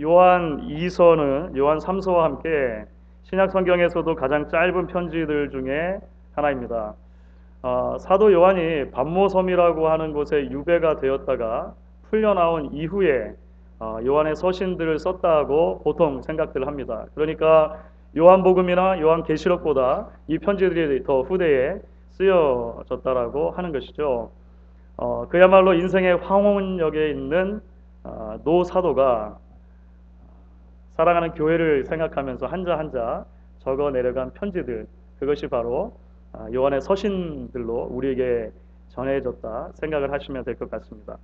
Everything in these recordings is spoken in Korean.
요한 2서는 요한 3서와 함께 신약 성경에서도 가장 짧은 편지들 중에 하나입니다. 사도 요한이 반모섬이라고 하는 곳에 유배가 되었다가 풀려나온 이후에 요한의 서신들을 썼다고 보통 생각들 합니다. 그러니까 요한복음이나 요한계시록보다 이 편지들이 더 후대에 쓰여졌다라고 하는 것이죠. 그야말로 인생의 황혼역에 있는 노 사도가 사랑하는 교회를 생각하면서 한자 한자 적어 내려간 편지들, 그것이 바로 요한의 서신들로 우리에게 전해졌다 생각을 하시면 될 것 같습니다.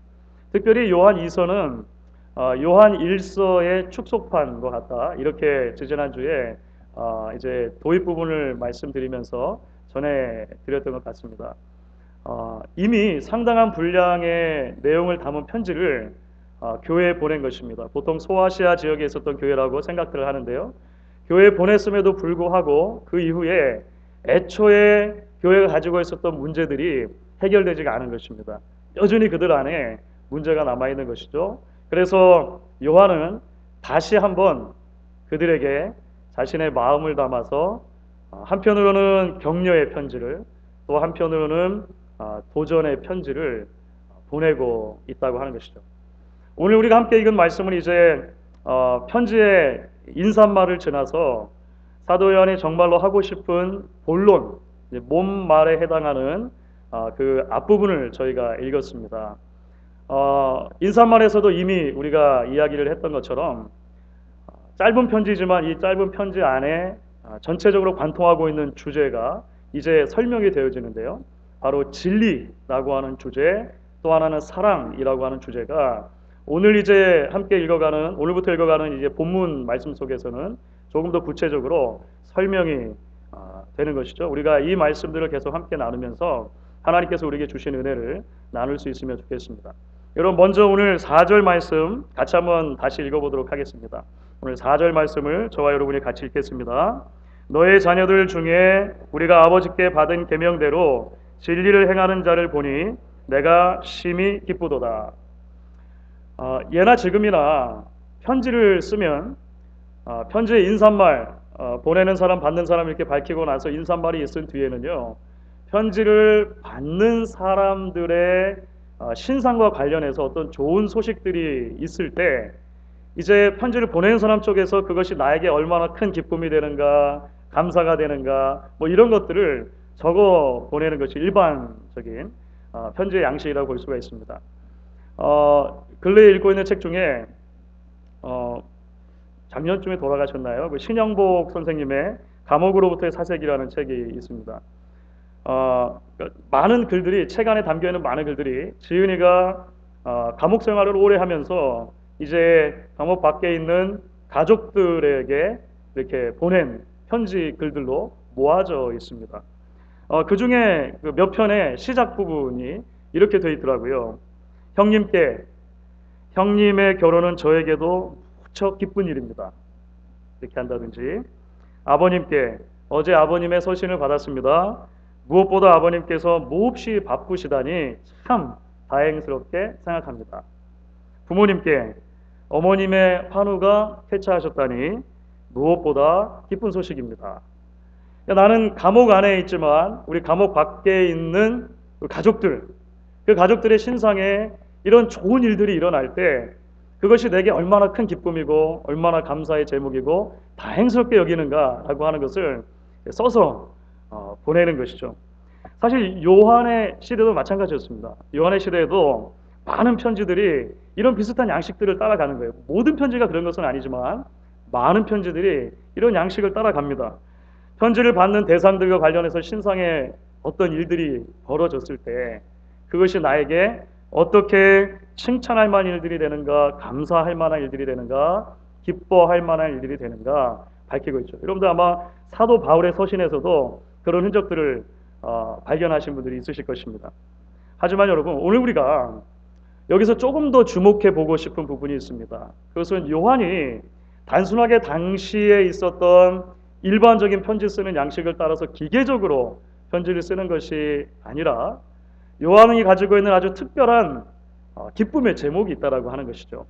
특별히 요한 2서는 요한 1서의 축소판과 같다, 이렇게 지지난주에 이제 도입 부분을 말씀드리면서 전해드렸던 것 같습니다. 이미 상당한 분량의 내용을 담은 편지를 교회에 보낸 것입니다. 보통 소아시아 지역에 있었던 교회라고 생각들을 하는데요. 교회에 보냈음에도 불구하고 그 이후에 애초에 교회가 가지고 있었던 문제들이 해결되지가 않은 것입니다. 여전히 그들 안에 문제가 남아있는 것이죠. 그래서 요한은 다시 한번 그들에게 자신의 마음을 담아서 한편으로는 격려의 편지를, 또 한편으로는 도전의 편지를 보내고 있다고 하는 것이죠. 오늘 우리가 함께 읽은 말씀은 이제 편지의 인사말을 지나서 사도 요한이 정말로 하고 싶은 본론, 몸말에 해당하는 그 앞부분을 저희가 읽었습니다. 인사말에서도 이미 우리가 이야기를 했던 것처럼 짧은 편지지만 이 짧은 편지 안에 전체적으로 관통하고 있는 주제가 이제 설명이 되어지는데요. 바로 진리라고 하는 주제, 또 하나는 사랑이라고 하는 주제가 오늘 이제 함께 읽어가는, 오늘부터 읽어가는 이제 본문 말씀 속에서는 조금 더 구체적으로 설명이 되는 것이죠. 우리가 이 말씀들을 계속 함께 나누면서 하나님께서 우리에게 주신 은혜를 나눌 수 있으면 좋겠습니다. 여러분, 먼저 오늘 4절 말씀 같이 한번 다시 읽어보도록 하겠습니다. 오늘 4절 말씀을 저와 여러분이 같이 읽겠습니다. 너의 자녀들 중에 우리가 아버지께 받은 계명대로 진리를 행하는 자를 보니 내가 심히 기쁘도다. 예나 지금이나 편지를 쓰면 편지의 인사말, 보내는 사람 받는 사람 이렇게 밝히고 나서 인사말이 있은 뒤에는요, 편지를 받는 사람들의 신상과 관련해서 어떤 좋은 소식들이 있을 때 이제 편지를 보내는 사람 쪽에서 그것이 나에게 얼마나 큰 기쁨이 되는가, 감사가 되는가, 뭐 이런 것들을 적어 보내는 것이 일반적인 편지의 양식이라고 볼 수가 있습니다. 근래에 읽고 있는 책 중에 작년쯤에 돌아가셨나요? 그 신영복 선생님의 감옥으로부터의 사색이라는 책이 있습니다. 많은 글들이, 책 안에 담겨 있는 많은 글들이 지은이가 감옥 생활을 오래 하면서 이제 감옥 밖에 있는 가족들에게 이렇게 보낸 편지 글들로 모아져 있습니다. 그 중에 몇 편의 시작 부분이 이렇게 되어 있더라고요. 형님께, 형님의 결혼은 저에게도 무척 기쁜 일입니다. 이렇게 한다든지, 아버님께, 어제 아버님의 서신을 받았습니다. 무엇보다 아버님께서 몹시 바쁘시다니 참 다행스럽게 생각합니다. 부모님께, 어머님의 환우가 쾌차하셨다니 무엇보다 기쁜 소식입니다. 나는 감옥 안에 있지만 우리 감옥 밖에 있는 가족들, 그 가족들의 신상에 이런 좋은 일들이 일어날 때 그것이 내게 얼마나 큰 기쁨이고 얼마나 감사의 제목이고 다행스럽게 여기는가라고 하는 것을 써서 보내는 것이죠. 사실 요한의 시대도 마찬가지였습니다. 요한의 시대에도 많은 편지들이 이런 비슷한 양식들을 따라가는 거예요. 모든 편지가 그런 것은 아니지만 많은 편지들이 이런 양식을 따라갑니다. 편지를 받는 대상들과 관련해서 신상에 어떤 일들이 벌어졌을 때 그것이 나에게 어떻게 칭찬할 만한 일들이 되는가, 감사할 만한 일들이 되는가, 기뻐할 만한 일들이 되는가 밝히고 있죠. 여러분들 아마 사도 바울의 서신에서도 그런 흔적들을 발견하신 분들이 있으실 것입니다. 하지만 여러분, 오늘 우리가 여기서 조금 더 주목해 보고 싶은 부분이 있습니다. 그것은 요한이 단순하게 당시에 있었던 일반적인 편지 쓰는 양식을 따라서 기계적으로 편지를 쓰는 것이 아니라 요한이 가지고 있는 아주 특별한 기쁨의 제목이 있다라고 하는 것이죠.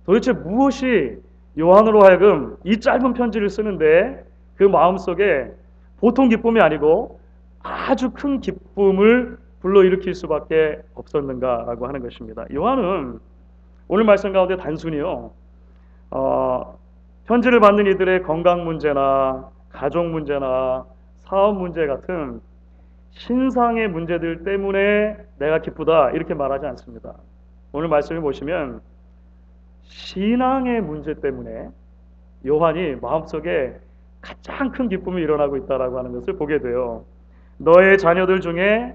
도대체 무엇이 요한으로 하여금 이 짧은 편지를 쓰는데 그 마음속에 보통 기쁨이 아니고 아주 큰 기쁨을 불러일으킬 수밖에 없었는가라고 하는 것입니다. 요한은 오늘 말씀 가운데 단순히요, 편지를 받는 이들의 건강 문제나 가족 문제나 사업 문제 같은 신상의 문제들 때문에 내가 기쁘다 이렇게 말하지 않습니다. 오늘 말씀을 보시면 신앙의 문제 때문에 요한이 마음속에 가장 큰 기쁨이 일어나고 있다라고 하는 것을 보게 돼요. 너의 자녀들 중에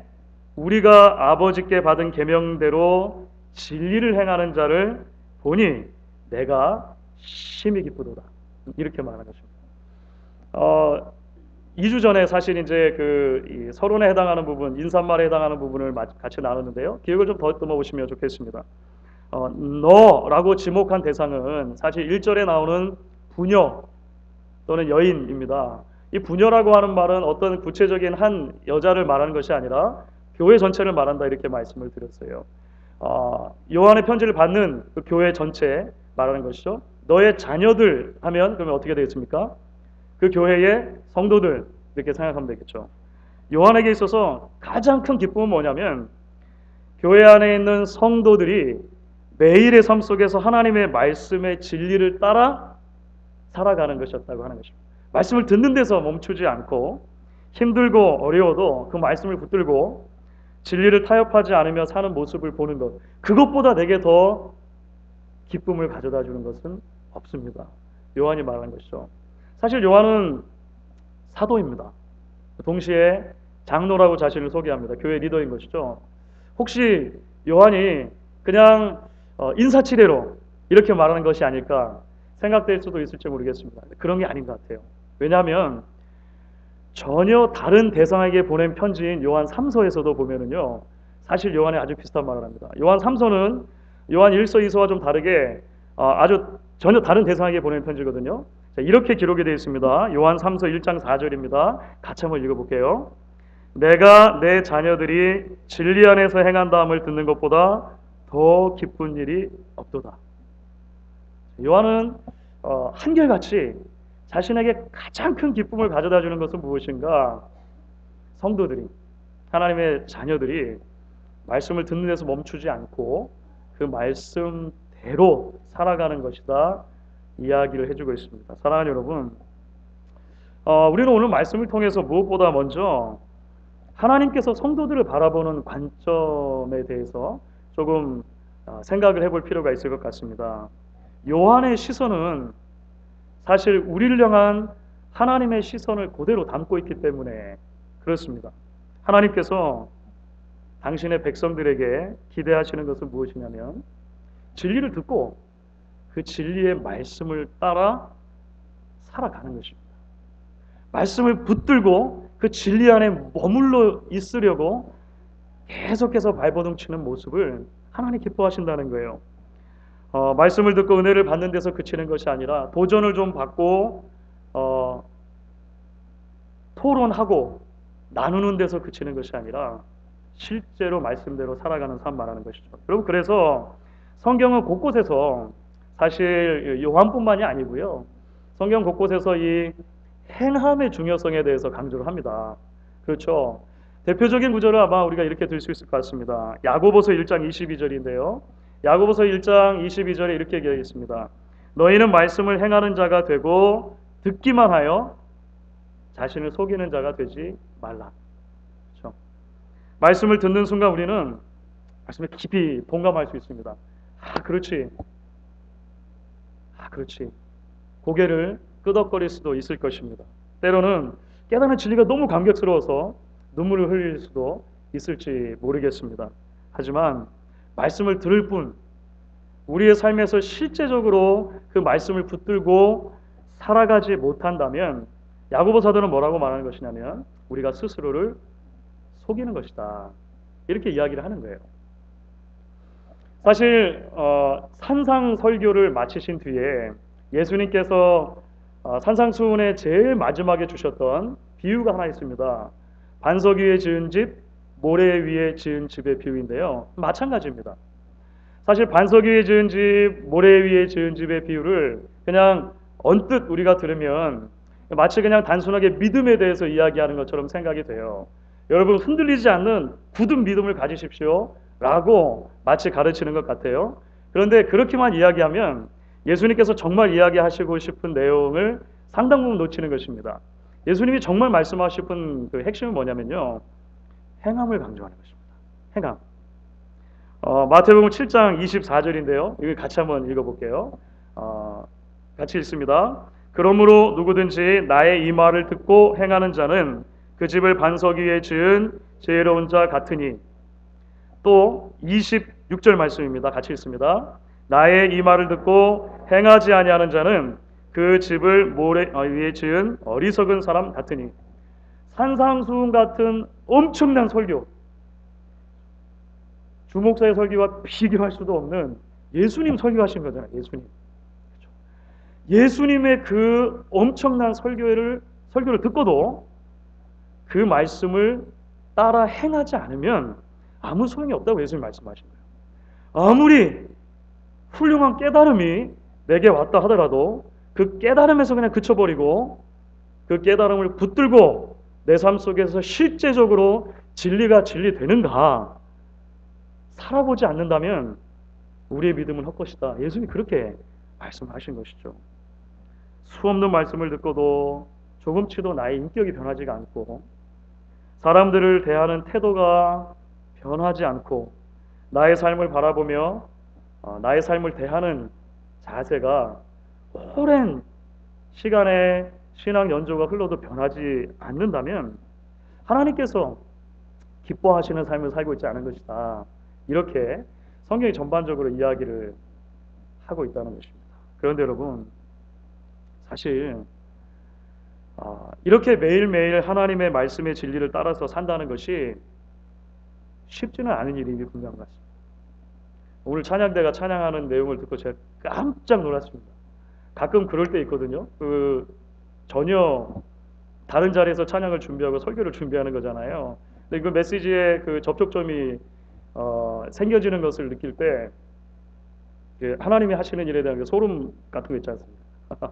우리가 아버지께 받은 계명대로 진리를 행하는 자를 보니 내가 심히 기쁘도다. 이렇게 말하는 것입니다. 2주 전에 사실 이제 이 서론에 해당하는 부분, 인사말에 해당하는 부분을 같이 나눴는데요. 기억을 좀 더듬어 보시면 좋겠습니다. 너라고 지목한 대상은 사실 1절에 나오는 부녀 또는 여인입니다. 이 부녀라고 하는 말은 어떤 구체적인 한 여자를 말하는 것이 아니라 교회 전체를 말한다 이렇게 말씀을 드렸어요. 요한의 편지를 받는 그 교회 전체 말하는 것이죠. 너의 자녀들 하면 그러면 어떻게 되겠습니까? 그 교회의 성도들 이렇게 생각하면 되겠죠. 요한에게 있어서 가장 큰 기쁨은 뭐냐면 교회 안에 있는 성도들이 매일의 삶 속에서 하나님의 말씀의 진리를 따라 살아가는 것이었다고 하는 것입니다. 말씀을 듣는 데서 멈추지 않고 힘들고 어려워도 그 말씀을 붙들고 진리를 타협하지 않으며 사는 모습을 보는 것, 그것보다 내게 더 기쁨을 가져다 주는 것은 없습니다. 요한이 말하는 것이죠. 사실 요한은 사도입니다. 동시에 장로라고 자신을 소개합니다. 교회 리더인 것이죠. 혹시 요한이 그냥 인사치레로 이렇게 말하는 것이 아닐까 생각될 수도 있을지 모르겠습니다. 그런 게 아닌 것 같아요. 왜냐하면 전혀 다른 대상에게 보낸 편지인 요한 3서에서도 보면은요, 사실 요한이 아주 비슷한 말을 합니다. 요한 3서는 요한 1서, 2서와 좀 다르게 아주 전혀 다른 대상에게 보낸 편지거든요. 자, 이렇게 기록이 되어 있습니다. 요한 3서 1장 4절입니다. 같이 한번 읽어볼게요. 내가 내 자녀들이 진리 안에서 행한다함을 듣는 것보다 더 기쁜 일이 없도다. 요한은 한결같이 자신에게 가장 큰 기쁨을 가져다 주는 것은 무엇인가? 성도들이, 하나님의 자녀들이 말씀을 듣는 데서 멈추지 않고 그 말씀대로 살아가는 것이다 이야기를 해주고 있습니다. 사랑하는 여러분, 우리는 오늘 말씀을 통해서 무엇보다 먼저 하나님께서 성도들을 바라보는 관점에 대해서 조금 생각을 해볼 필요가 있을 것 같습니다. 요한의 시선은 사실 우리를 향한 하나님의 시선을 그대로 담고 있기 때문에 그렇습니다. 하나님께서 당신의 백성들에게 기대하시는 것은 무엇이냐면 진리를 듣고 그 진리의 말씀을 따라 살아가는 것입니다. 말씀을 붙들고 그 진리 안에 머물러 있으려고 계속해서 발버둥치는 모습을 하나님 기뻐하신다는 거예요. 말씀을 듣고 은혜를 받는 데서 그치는 것이 아니라 도전을 좀 받고 토론하고 나누는 데서 그치는 것이 아니라 실제로 말씀대로 살아가는 삶 말하는 것이죠. 여러분, 그래서 성경은 곳곳에서 사실 요한뿐만이 아니고요. 성경 곳곳에서 이 행함의 중요성에 대해서 강조를 합니다. 그렇죠. 대표적인 구절을 아마 우리가 이렇게 들 수 있을 것 같습니다. 야고보서 1장 22절인데요. 야고보서 1장 22절에 이렇게 얘기하고 있습니다. 너희는 말씀을 행하는 자가 되고 듣기만 하여 자신을 속이는 자가 되지 말라. 그렇죠? 말씀을 듣는 순간 우리는 말씀에 깊이 동감할 수 있습니다. 그렇지. 그렇지. 고개를 끄덕거릴 수도 있을 것입니다. 때로는 깨닫는 진리가 너무 감격스러워서 눈물을 흘릴 수도 있을지 모르겠습니다. 하지만 말씀을 들을 뿐 우리의 삶에서 실제적으로 그 말씀을 붙들고 살아가지 못한다면 야고보 사도는 뭐라고 말하는 것이냐면 우리가 스스로를 속이는 것이다. 이렇게 이야기를 하는 거예요. 사실 산상설교를 마치신 뒤에 예수님께서 산상수훈의 제일 마지막에 주셨던 비유가 하나 있습니다. 반석 위에 지은 집, 모래 위에 지은 집의 비유인데요. 마찬가지입니다. 사실 반석 위에 지은 집, 모래 위에 지은 집의 비유를 그냥 언뜻 우리가 들으면 마치 그냥 단순하게 믿음에 대해서 이야기하는 것처럼 생각이 돼요. 여러분 흔들리지 않는 굳은 믿음을 가지십시오 라고 마치 가르치는 것 같아요. 그런데 그렇게만 이야기하면 예수님께서 정말 이야기하시고 싶은 내용을 상당 부분 놓치는 것입니다. 예수님이 정말 말씀하시고 싶은 그 핵심은 뭐냐면요, 행함을 강조하는 것입니다. 행함. 마태복음 7장 24절인데요. 이거 같이 한번 읽어볼게요. 같이 읽습니다. 그러므로 누구든지 나의 이 말을 듣고 행하는 자는 그 집을 반석 위에 지은 지혜로운 자 같으니. 또 26절 말씀입니다. 같이 읽습니다. 나의 이 말을 듣고 행하지 아니하는 자는 그 집을 모래 위에 지은 어리석은 사람 같으니. 산상수훈 같은 엄청난 설교, 주목사의 설교와 비교할 수도 없는 예수님 설교하신 거잖아요. 예수님. 예수님의 그 엄청난 설교를 듣고도 그 말씀을 따라 행하지 않으면 아무 소용이 없다고 예수님 말씀하신 거예요. 아무리 훌륭한 깨달음이 내게 왔다 하더라도 그 깨달음에서 그냥 그쳐버리고 그 깨달음을 붙들고 내 삶 속에서 실제적으로 진리가 진리되는가 살아보지 않는다면 우리의 믿음은 헛것이다. 예수님이 그렇게 말씀하신 것이죠. 수없는 말씀을 듣고도 조금치도 나의 인격이 변하지가 않고 사람들을 대하는 태도가 변하지 않고 나의 삶을 바라보며 나의 삶을 대하는 자세가 오랜 시간의 신앙 연조가 흘러도 변하지 않는다면 하나님께서 기뻐하시는 삶을 살고 있지 않은 것이다. 이렇게 성경이 전반적으로 이야기를 하고 있다는 것입니다. 그런데 여러분, 사실 이렇게 매일매일 하나님의 말씀의 진리를 따라서 산다는 것이 쉽지는 않은 일임이 분명한 것 같습니다. 오늘 찬양대가 찬양하는 내용을 듣고 제가 깜짝 놀랐습니다. 가끔 그럴 때 있거든요. 전혀 다른 자리에서 찬양을 준비하고 설교를 준비하는 거잖아요. 근데 그 메시지의 그 접촉점이 생겨지는 것을 느낄 때 하나님이 하시는 일에 대한 소름 같은 거 있지 않습니까?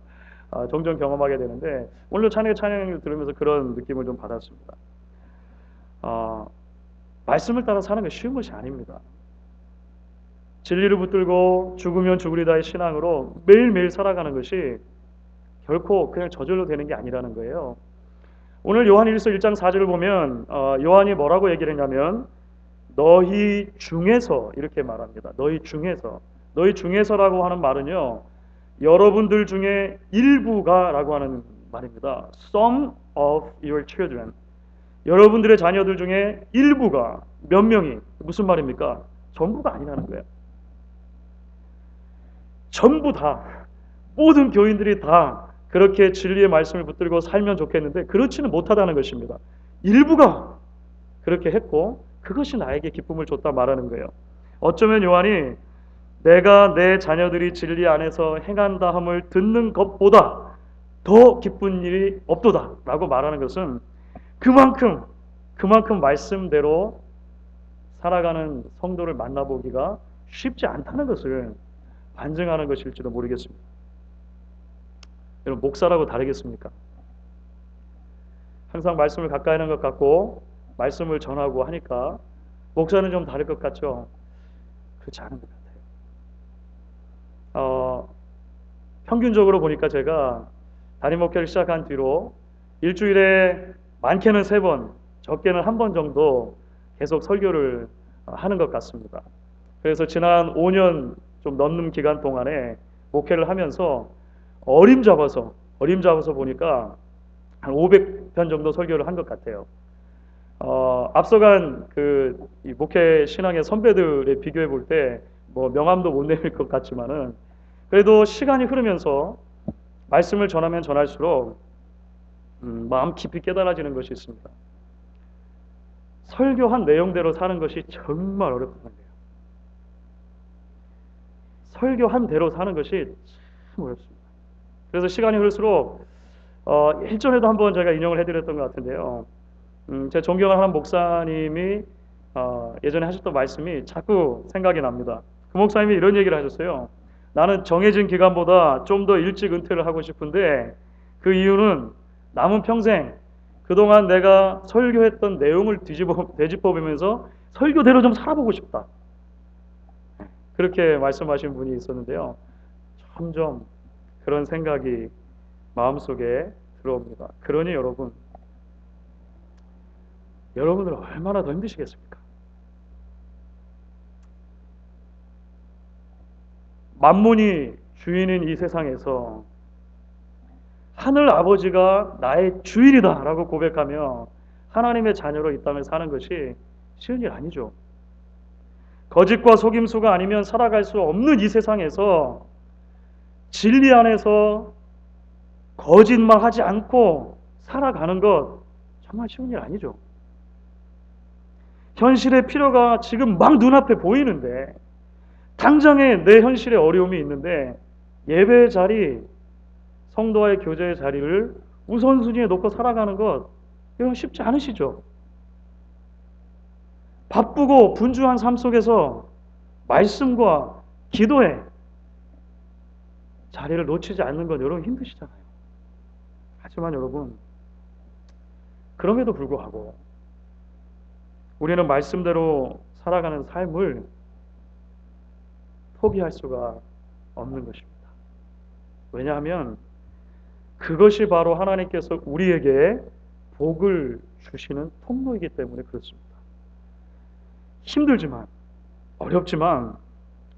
종종 경험하게 되는데 오늘 찬양을 들으면서 그런 느낌을 좀 받았습니다. 말씀을 따라 사는 게 쉬운 것이 아닙니다. 진리를 붙들고 죽으면 죽으리다의 신앙으로 매일매일 살아가는 것이 결코 그냥 저절로 되는 게 아니라는 거예요. 오늘 요한일서 1장 4절을 보면 요한이 뭐라고 얘기를 했냐면 너희 중에서 이렇게 말합니다. 너희 중에서라고 하는 말은요, 여러분들 중에 일부가 라고 하는 말입니다. Some of your children. 여러분들의 자녀들 중에 일부가, 몇 명이, 무슨 말입니까? 전부가 아니라는 거예요. 전부 다, 모든 교인들이 다 그렇게 진리의 말씀을 붙들고 살면 좋겠는데 그렇지는 못하다는 것입니다. 일부가 그렇게 했고 그것이 나에게 기쁨을 줬다 말하는 거예요. 어쩌면 요한이 내가 내 자녀들이 진리 안에서 행한다 함을 듣는 것보다 더 기쁜 일이 없도다 라고 말하는 것은 그만큼 말씀대로 살아가는 성도를 만나보기가 쉽지 않다는 것을 반증하는 것일지도 모르겠습니다. 여러분, 목사라고 다르겠습니까? 항상 말씀을 가까이 하는 것 같고 말씀을 전하고 하니까 목사는 좀 다를 것 같죠? 그렇지 않은 것 같아요. 평균적으로 보니까 제가 담임 목회를 시작한 뒤로 일주일에 많게는 3번, 적게는 1번 정도 계속 설교를 하는 것 같습니다. 그래서 지난 5년 좀 넘는 기간 동안에 목회를 하면서 어림잡아서 보니까 한 500편 정도 설교를 한 것 같아요. 앞서간 이 목회 신앙의 선배들에 비교해 볼 때 뭐 명함도 못 내밀 것 같지만은 그래도 시간이 흐르면서 말씀을 전하면 전할수록 마음 깊이 깨달아지는 것이 있습니다. 설교한 내용대로 사는 것이 정말 어렵다는 거예요. 설교한 대로 사는 것이 참 어렵습니다. 그래서 시간이 흐를수록 일전에도 한번 제가 인용을 해드렸던 것 같은데요. 제 존경하는 목사님이 예전에 하셨던 말씀이 자꾸 생각이 납니다. 그 목사님이 이런 얘기를 하셨어요. 나는 정해진 기간보다 좀 더 일찍 은퇴를 하고 싶은데 그 이유는 남은 평생 그동안 내가 설교했던 내용을 되짚어보면서 설교대로 좀 살아보고 싶다. 그렇게 말씀하신 분이 있었는데요. 점점 그런 생각이 마음속에 들어옵니다. 그러니 여러분들 얼마나 더 힘드시겠습니까? 만문이 주인인 이 세상에서 하늘 아버지가 나의 주인이다 라고 고백하며 하나님의 자녀로 이 땅을 사는 것이 쉬운 일 아니죠. 거짓과 속임수가 아니면 살아갈 수 없는 이 세상에서 진리 안에서 거짓말하지 않고 살아가는 것 정말 쉬운 일 아니죠. 현실의 필요가 지금 막 눈앞에 보이는데 당장에 내 현실에 어려움이 있는데 예배의 자리, 성도와의 교제의 자리를 우선순위에 놓고 살아가는 것 이건 쉽지 않으시죠. 바쁘고 분주한 삶 속에서 말씀과 기도에 자리를 놓치지 않는 건 여러분 힘드시잖아요. 하지만 여러분 그럼에도 불구하고 우리는 말씀대로 살아가는 삶을 포기할 수가 없는 것입니다. 왜냐하면 그것이 바로 하나님께서 우리에게 복을 주시는 통로이기 때문에 그렇습니다. 힘들지만 어렵지만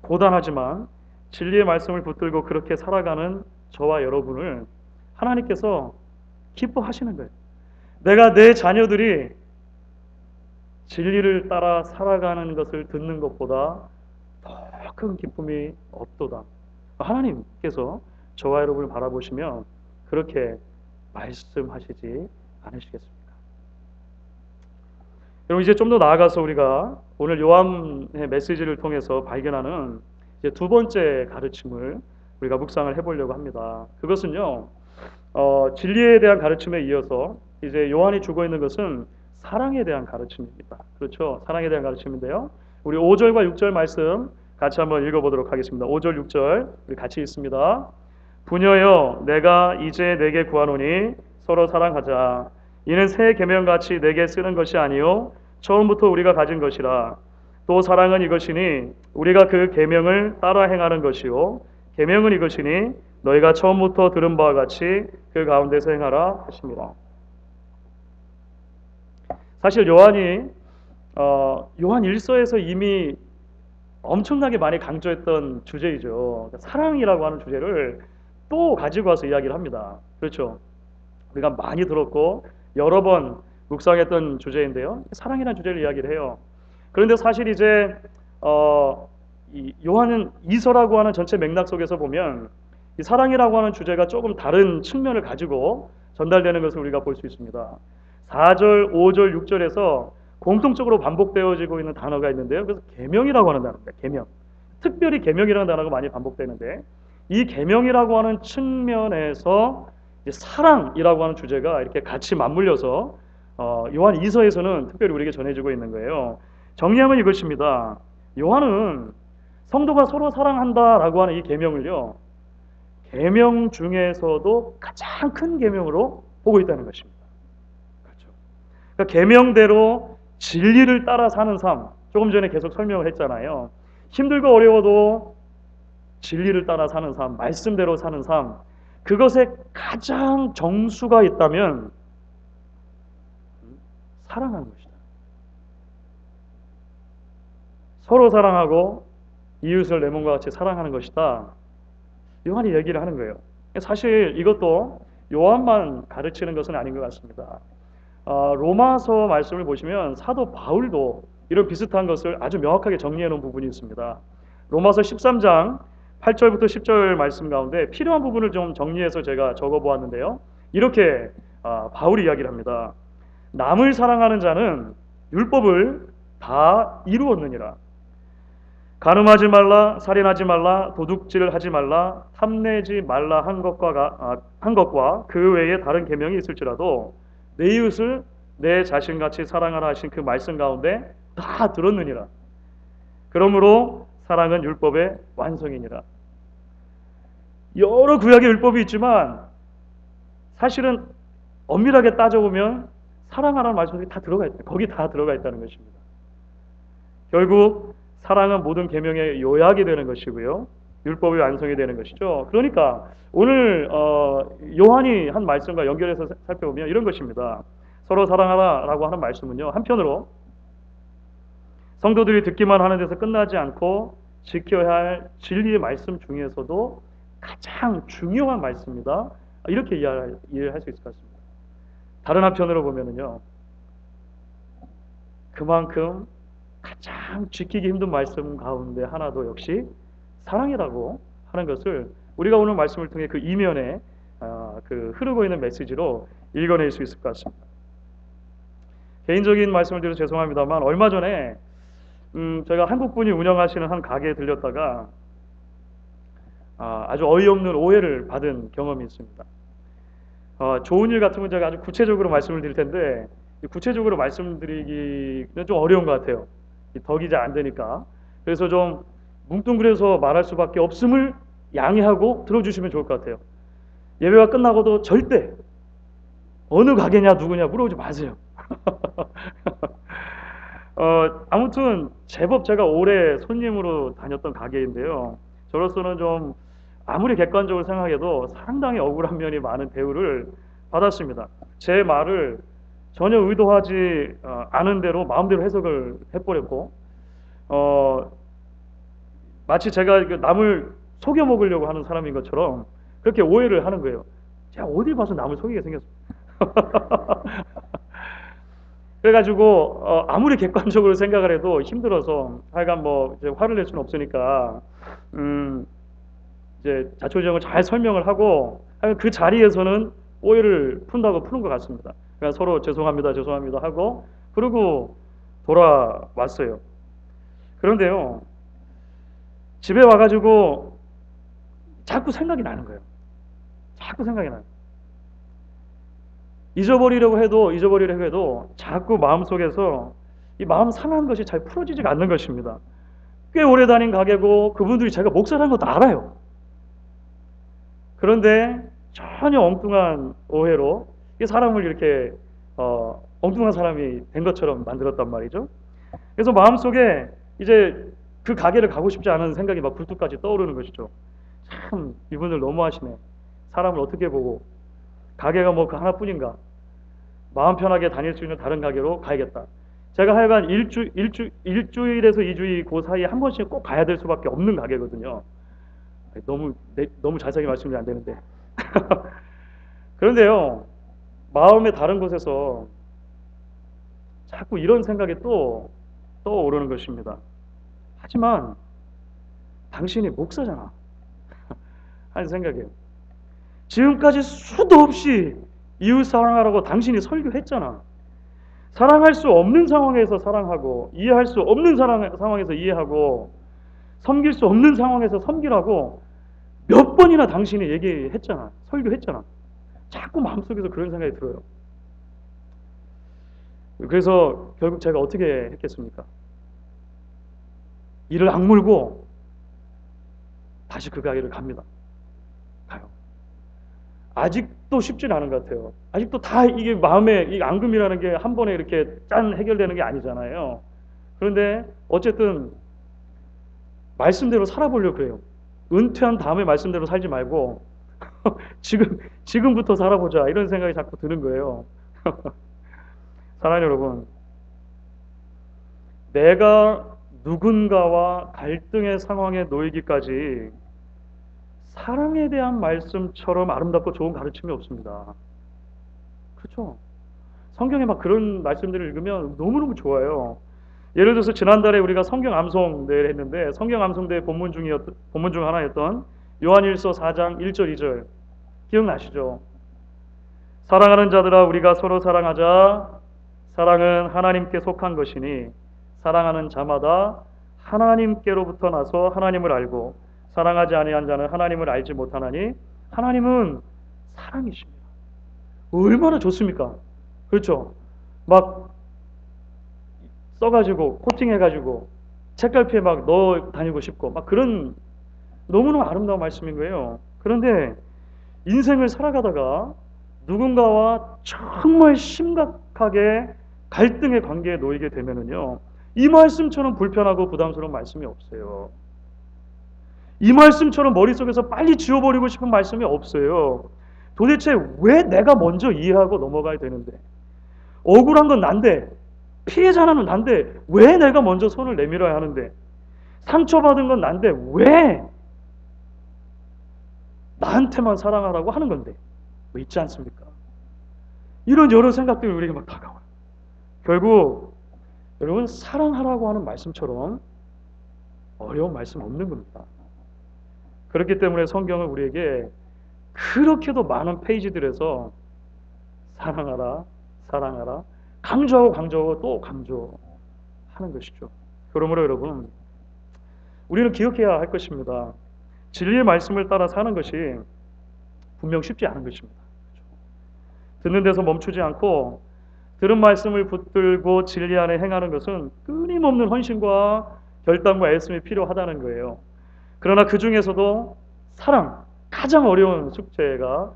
고단하지만 진리의 말씀을 붙들고 그렇게 살아가는 저와 여러분을 하나님께서 기뻐하시는 거예요. 내가 내 자녀들이 진리를 따라 살아가는 것을 듣는 것보다 더 큰 기쁨이 없도다. 하나님께서 저와 여러분을 바라보시며 그렇게 말씀하시지 않으시겠습니까? 여러분 이제 좀 더 나아가서 우리가 오늘 요한의 메시지를 통해서 발견하는 이제 두 번째 가르침을 우리가 묵상을 해보려고 합니다. 그것은요, 진리에 대한 가르침에 이어서 이제 요한이 주고 있는 것은 사랑에 대한 가르침입니다. 그렇죠? 사랑에 대한 가르침인데요. 우리 5절과 6절 말씀 같이 한번 읽어보도록 하겠습니다. 5절, 6절 우리 같이 읽습니다. 부녀여, 내가 이제 내게 구하노니 서로 사랑하자. 이는 새 계명같이 내게 쓰는 것이 아니요 처음부터 우리가 가진 것이라. 또 사랑은 이것이니 우리가 그 계명을 따라 행하는 것이요 계명은 이것이니 너희가 처음부터 들은 바와 같이 그 가운데서 행하라 하십니다. 사실 요한이 요한 1서에서 이미 엄청나게 많이 강조했던 주제이죠. 사랑이라고 하는 주제를 또 가지고 와서 이야기를 합니다. 그렇죠? 우리가 많이 들었고 여러 번 묵상했던 주제인데요. 사랑이라는 주제를 이야기를 해요. 그런데 사실 이제 이 요한은 2서라고 하는 전체 맥락 속에서 보면 이 사랑이라고 하는 주제가 조금 다른 측면을 가지고 전달되는 것을 우리가 볼 수 있습니다. 4절, 5절, 6절에서 공통적으로 반복되어지고 있는 단어가 있는데요. 그래서 계명이라고 하는 단어입니다. 계명. 특별히 계명이라는 단어가 많이 반복되는데 이 계명이라고 하는 측면에서 사랑이라고 하는 주제가 이렇게 같이 맞물려서 요한 2서에서는 특별히 우리에게 전해지고 있는 거예요. 정리하면 이것입니다. 요한은 성도가 서로 사랑한다라고 하는 이 계명을요, 계명 중에서도 가장 큰 계명으로 보고 있다는 것입니다. 그렇죠? 그러니까 계명대로 진리를 따라 사는 삶, 조금 전에 계속 설명을 했잖아요. 힘들고 어려워도 진리를 따라 사는 삶, 말씀대로 사는 삶, 그것에 가장 정수가 있다면 사랑하는 것이다. 서로 사랑하고 이웃을 내 몸과 같이 사랑하는 것이다. 요한이 얘기를 하는 거예요. 사실 이것도 요한만 가르치는 것은 아닌 것 같습니다. 로마서 말씀을 보시면 사도 바울도 이런 비슷한 것을 아주 명확하게 정리해 놓은 부분이 있습니다. 로마서 13장 8절부터 10절 말씀 가운데 필요한 부분을 좀 정리해서 제가 적어보았는데요. 이렇게 바울이 이야기를 합니다. 남을 사랑하는 자는 율법을 다 이루었느니라. 간음하지 말라, 살인하지 말라, 도둑질하지 말라, 탐내지 말라 한 것과 그 외에 다른 계명이 있을지라도 내 이웃을 내 자신같이 사랑하라 하신 그 말씀 가운데 다 들었느니라. 그러므로 사랑은 율법의 완성이니라. 여러 구약의 율법이 있지만 사실은 엄밀하게 따져보면 사랑하라는 말씀이 다 들어가 있다. 거기 다 들어가 있다는 것입니다. 결국 사랑은 모든 계명의 요약이 되는 것이고요. 율법의 완성이 되는 것이죠. 그러니까 오늘 요한이 한 말씀과 연결해서 살펴보면 이런 것입니다. 서로 사랑하라라고 하는 말씀은요. 한편으로 성도들이 듣기만 하는 데서 끝나지 않고 지켜야 할 진리의 말씀 중에서도 가장 중요한 말씀이다. 이렇게 이해를 할 수 있을 것 같습니다. 다른 한편으로 보면은요. 그만큼 가장 지키기 힘든 말씀 가운데 하나도 역시 사랑이라고 하는 것을 우리가 오늘 말씀을 통해 그 이면에 그 흐르고 있는 메시지로 읽어낼 수 있을 것 같습니다. 개인적인 말씀을 드려서 죄송합니다만 얼마 전에 제가 한국 분이 운영하시는 한 가게에 들렸다가 아주 어이없는 오해를 받은 경험이 있습니다. 좋은 일 같으면 제가 아주 구체적으로 말씀을 드릴 텐데 구체적으로 말씀드리기는 좀 어려운 것 같아요. 덕이 잘 안 되니까. 그래서 좀 뭉뚱그려서 말할 수밖에 없음을 양해하고 들어주시면 좋을 것 같아요. 예배가 끝나고도 절대 어느 가게냐 누구냐 물어보지 마세요. 아무튼 제법 제가 오래 손님으로 다녔던 가게인데요. 저로서는 좀 아무리 객관적으로 생각해도 상당히 억울한 면이 많은 대우를 받았습니다. 제 말을 전혀 의도하지 않은 대로 마음대로 해석을 해버렸고 마치 제가 남을 속여 먹으려고 하는 사람인 것처럼 그렇게 오해를 하는 거예요. 제가 어딜 봐서 남을 속이게 생겼어요. 그래가지고 아무리 객관적으로 생각을 해도 힘들어서 하여간 뭐 이제 화를 낼 수는 없으니까 이제 자초지종을 잘 설명을 하고 그 자리에서는 오해를 푼다고 푸는 것 같습니다. 그러니까 서로 죄송합니다 하고 그러고 돌아왔어요. 그런데요, 집에 와가지고 자꾸 생각이 나는 거예요. 자꾸 생각이 나요. 잊어버리려고 해도 자꾸 마음속에서 이 마음 상한 것이 잘 풀어지지가 않는 것입니다. 꽤 오래 다닌 가게고 그분들이 제가 목사라는 것도 알아요. 그런데 전혀 엉뚱한 오해로 이 사람을 이렇게 엉뚱한 사람이 된 것처럼 만들었단 말이죠. 그래서 마음속에 이제 그 가게를 가고 싶지 않은 생각이 막 굴뚝까지 떠오르는 것이죠. 참 이분들 너무하시네. 사람을 어떻게 보고 가게가 뭐 그 하나뿐인가? 마음 편하게 다닐 수 있는 다른 가게로 가야겠다. 제가 하여간 일주일에서 2주일 그 사이에 한 번씩 꼭 가야 될 수밖에 없는 가게거든요. 너무 자세하게 말씀이 안 되는데. 그런데요, 마음의 다른 곳에서 자꾸 이런 생각이 또 떠오르는 것입니다. 하지만 당신이 목사잖아 하는 생각이에요. 지금까지 수도 없이 이웃 사랑하라고 당신이 설교했잖아. 사랑할 수 없는 상황에서 사랑하고 이해할 수 없는 상황에서 이해하고 섬길 수 없는 상황에서 섬기라고 몇 번이나 당신이 얘기했잖아. 설교했잖아. 자꾸 마음속에서 그런 생각이 들어요. 그래서 결국 제가 어떻게 했겠습니까? 이를 악물고 다시 그 가게를 갑니다. 가요. 아직도 쉽지는 않은 것 같아요. 아직도 다 이게 마음에 이 앙금이라는 게 한 번에 이렇게 짠 해결되는 게 아니잖아요. 그런데 어쨌든 말씀대로 살아보려고 그래요. 은퇴한 다음에 말씀대로 살지 말고 지금부터 살아보자 이런 생각이 자꾸 드는 거예요. 사랑하는 여러분, 내가 누군가와 갈등의 상황에 놓이기까지 사랑에 대한 말씀처럼 아름답고 좋은 가르침이 없습니다. 그렇죠? 성경에 막 그런 말씀들을 읽으면 너무너무 좋아요. 예를 들어서 지난달에 우리가 성경 암송대회를 했는데 성경 암송대회 본문 중 하나였던 요한일서 4장 1절 2절 기억나시죠? 사랑하는 자들아 우리가 서로 사랑하자. 사랑은 하나님께 속한 것이니 사랑하는 자마다 하나님께로부터 나서 하나님을 알고 사랑하지 아니한 자는 하나님을 알지 못하나니 하나님은 사랑이십니다. 얼마나 좋습니까? 그렇죠? 막 써가지고 코팅해가지고 책갈피에 막 넣어 다니고 싶고 막 그런 너무너무 아름다운 말씀인 거예요. 그런데 인생을 살아가다가 누군가와 정말 심각하게 갈등의 관계에 놓이게 되면은요, 이 말씀처럼 불편하고 부담스러운 말씀이 없어요. 이 말씀처럼 머릿속에서 빨리 지워버리고 싶은 말씀이 없어요. 도대체 왜 내가 먼저 이해하고 넘어가야 되는데, 억울한 건 난데, 피해자는 난데, 왜 내가 먼저 손을 내밀어야 하는데, 상처받은 건 난데, 왜 나한테만 사랑하라고 하는 건데, 뭐 있지 않습니까? 이런 여러 생각들이 우리에게 막 다가와요. 결국 여러분, 사랑하라고 하는 말씀처럼 어려운 말씀 없는 겁니다. 그렇기 때문에 성경은 우리에게 그렇게도 많은 페이지들에서 사랑하라, 사랑하라, 강조하고 강조하고 또 강조하는 것이죠. 그러므로 여러분, 우리는 기억해야 할 것입니다. 진리의 말씀을 따라 사는 것이 분명 쉽지 않은 것입니다. 듣는 데서 멈추지 않고 들은 말씀을 붙들고 진리 안에 행하는 것은 끊임없는 헌신과 결단과 애씀이 필요하다는 거예요. 그러나 그 중에서도 사랑, 가장 어려운 숙제가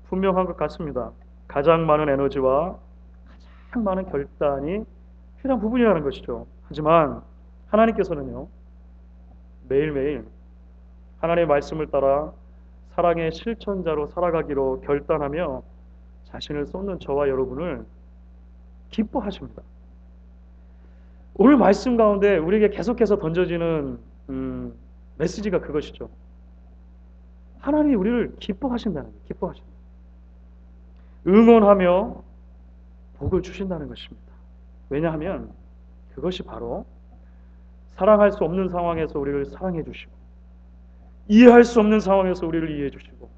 분명한 것 같습니다. 가장 많은 에너지와 가장 많은 결단이 필요한 부분이라는 것이죠. 하지만 하나님께서는요, 매일매일 하나님의 말씀을 따라 사랑의 실천자로 살아가기로 결단하며 자신을 쏟는 저와 여러분을 기뻐하십니다. 오늘 말씀 가운데 우리에게 계속해서 던져지는 메시지가 그것이죠. 하나님이 우리를 기뻐하신다는 거예요. 기뻐하신다. 응원하며 복을 주신다는 것입니다. 왜냐하면 그것이 바로 사랑할 수 없는 상황에서 우리를 사랑해 주시고, 이해할 수 없는 상황에서 우리를 이해해 주시고,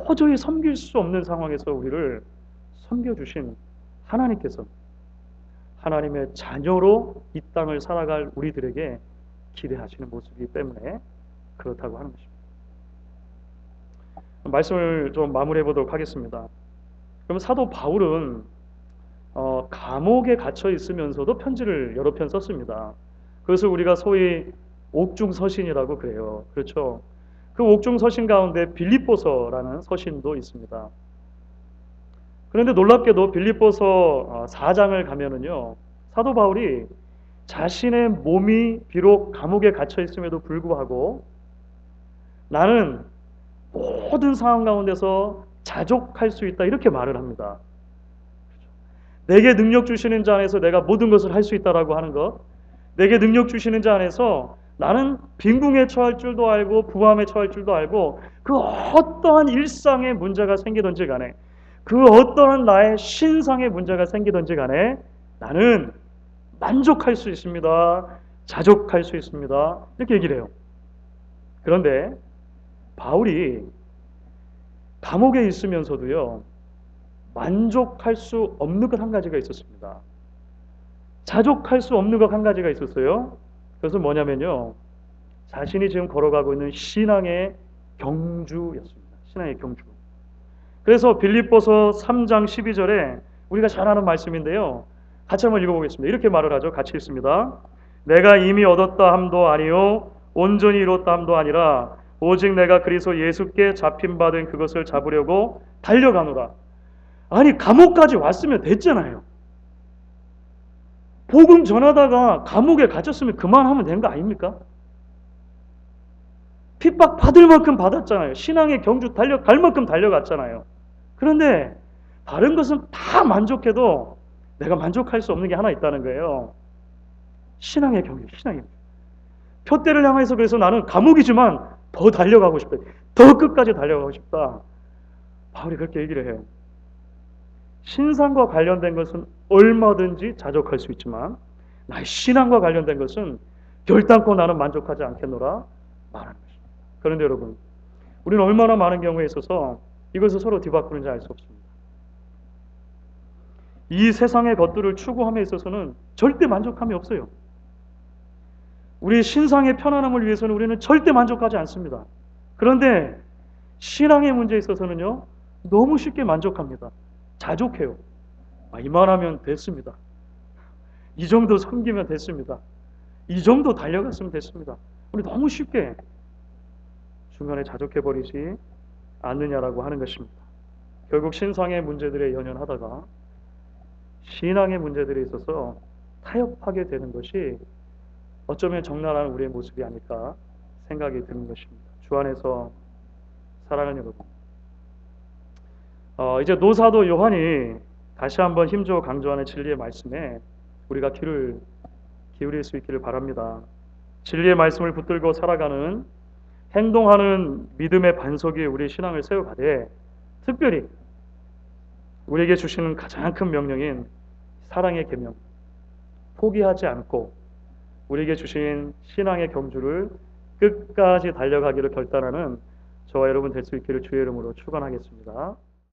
도저히 섬길 수 없는 상황에서 우리를 섬겨주신 하나님께서 하나님의 자녀로 이 땅을 살아갈 우리들에게 기대하시는 모습이기 때문에 그렇다고 하는 것입니다. 말씀을 좀 마무리해 보도록 하겠습니다. 그럼 사도 바울은 감옥에 갇혀 있으면서도 편지를 여러 편 썼습니다. 그것을 우리가 소위 옥중서신이라고 그래요. 그렇죠? 그 옥중서신 가운데 빌립보서라는 서신도 있습니다. 그런데 놀랍게도 빌립보서 4장을 가면은요, 사도 바울이 자신의 몸이 비록 감옥에 갇혀 있음에도 불구하고 나는 모든 상황 가운데서 자족할 수 있다, 이렇게 말을 합니다. 내게 능력 주시는 자 안에서 내가 모든 것을 할 수 있다라고 하는 것, 내게 능력 주시는 자 안에서 나는 빈궁에 처할 줄도 알고 부함에 처할 줄도 알고, 그 어떠한 일상의 문제가 생기든지 간에, 그 어떠한 나의 신상의 문제가 생기든지 간에 나는 만족할 수 있습니다. 자족할 수 있습니다. 이렇게 얘기를 해요. 그런데 바울이 감옥에 있으면서도요, 만족할 수 없는 것 한 가지가 있었습니다. 자족할 수 없는 것 한 가지가 있었어요. 그것은 뭐냐면요, 자신이 지금 걸어가고 있는 신앙의 경주였습니다. 신앙의 경주. 그래서 빌립보서 3장 12절에 우리가 잘 아는 말씀인데요, 같이 한번 읽어보겠습니다. 이렇게 말을 하죠. 같이 읽습니다. 내가 이미 얻었다 함도 아니요 온전히 이뤘다 함도 아니라 오직 내가 그리스도 예수께 잡힌받은 그것을 잡으려고 달려가노라. 아니, 감옥까지 왔으면 됐잖아요. 복음 전하다가 감옥에 갇혔으면 그만하면 되는 거 아닙니까? 핍박 받을 만큼 받았잖아요. 신앙의 경주 달려갈 만큼 달려갔잖아요. 그런데 다른 것은 다 만족해도 내가 만족할 수 없는 게 하나 있다는 거예요. 신앙의 경주, 신앙의 경주. 표대를 향해서 그래서 나는 감옥이지만 더 달려가고 싶다. 더 끝까지 달려가고 싶다. 바울이 그렇게 얘기를 해요. 신상과 관련된 것은 얼마든지 자족할 수 있지만 나의 신앙과 관련된 것은 결단코 나는 만족하지 않겠노라 말하는 것입니다. 그런데 여러분, 우리는 얼마나 많은 경우에 있어서 이것을 서로 뒤바꾸는지 알 수 없습니다. 이 세상의 것들을 추구함에 있어서는 절대 만족함이 없어요. 우리 신상의 편안함을 위해서는 우리는 절대 만족하지 않습니다. 그런데 신앙의 문제에 있어서는요, 너무 쉽게 만족합니다. 자족해요. 이만하면 됐습니다. 이 정도 섬기면 됐습니다. 이 정도 달려갔으면 됐습니다. 우리 너무 쉽게 중간에 자족해버리지 않느냐라고 하는 것입니다. 결국 신상의 문제들에 연연하다가 신앙의 문제들에 있어서 타협하게 되는 것이 어쩌면 적나라한 우리의 모습이 아닐까 생각이 드는 것입니다. 주 안에서 사랑하는 여러분, 이제 노사도 요한이 다시 한번 힘주어 강조하는 진리의 말씀에 우리가 귀를 기울일 수 있기를 바랍니다. 진리의 말씀을 붙들고 살아가는 행동하는 믿음의 반석 위에 우리의 신앙을 세워가되 특별히 우리에게 주시는 가장 큰 명령인 사랑의 계명, 포기하지 않고 우리에게 주신 신앙의 경주를 끝까지 달려가기를 결단하는 저와 여러분 될 수 있기를 주의 이름으로 축원하겠습니다.